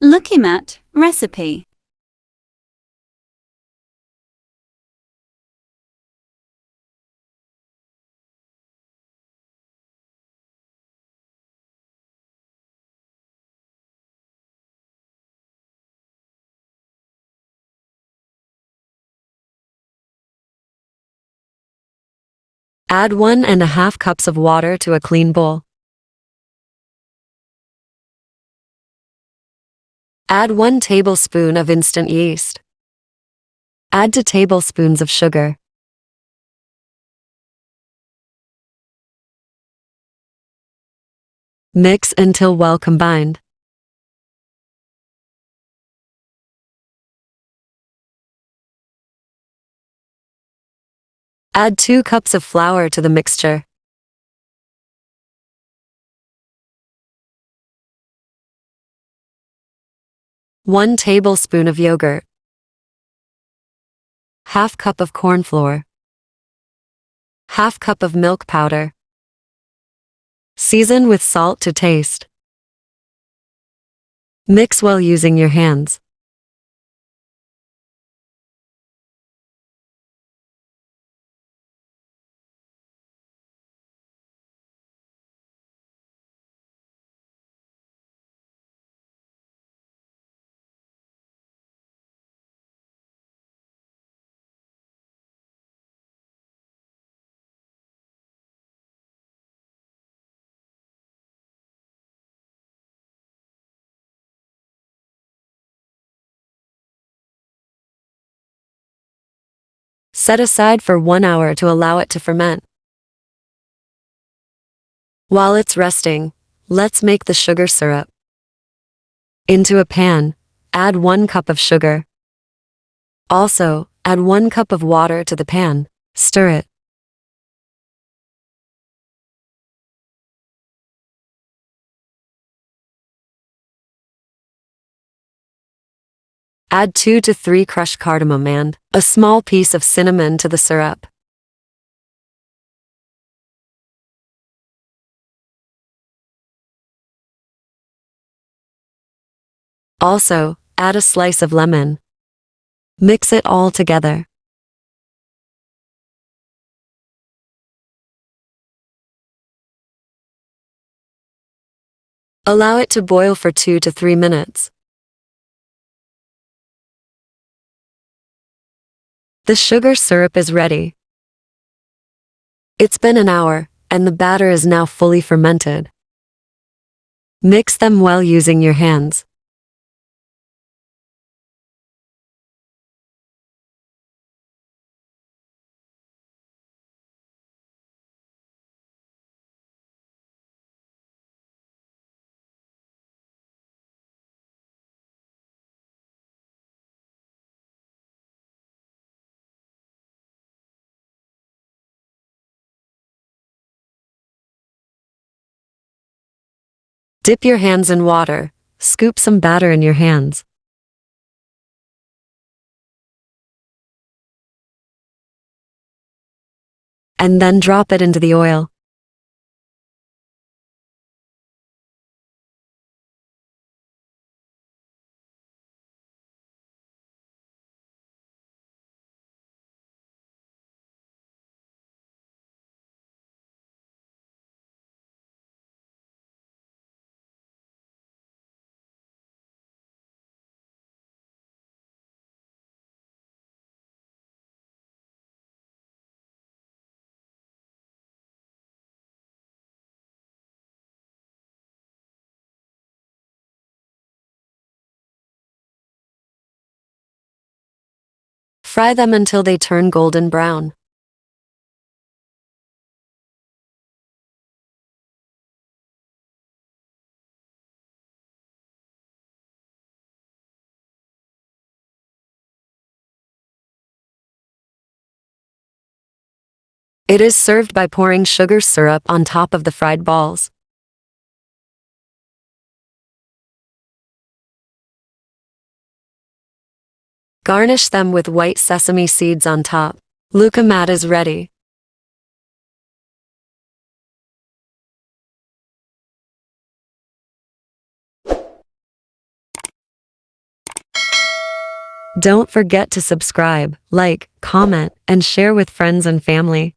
Luqaimat recipe. Add 1½ cups of water to a clean bowl. Add 1 tablespoon of instant yeast. Add 2 tablespoons of sugar. Mix until well combined. Add 2 cups of flour to the mixture. One tablespoon of yogurt. Half cup of cornflour. Half cup of milk powder. Season with salt to taste. Mix well using your hands. Set aside for 1 hour to allow it to ferment. While it's resting, let's make the sugar syrup. Into a pan, add 1 cup of sugar. Also, add 1 cup of water to the pan. Stir it. Add 2 to 3 crushed cardamom and a small piece of cinnamon to the syrup. Also, add a slice of lemon. Mix it all together. Allow it to boil for 2 to 3 minutes. The sugar syrup is ready. It's been an hour, and the batter is now fully fermented. Mix them well using your hands. Dip your hands in water. Scoop some batter in your hands. And then drop it into the oil. Fry them until they turn golden brown. It is served by pouring sugar syrup on top of the fried balls. Garnish them with white sesame seeds on top. Luqaimat is ready. Don't forget to subscribe, like, comment, and share with friends and family.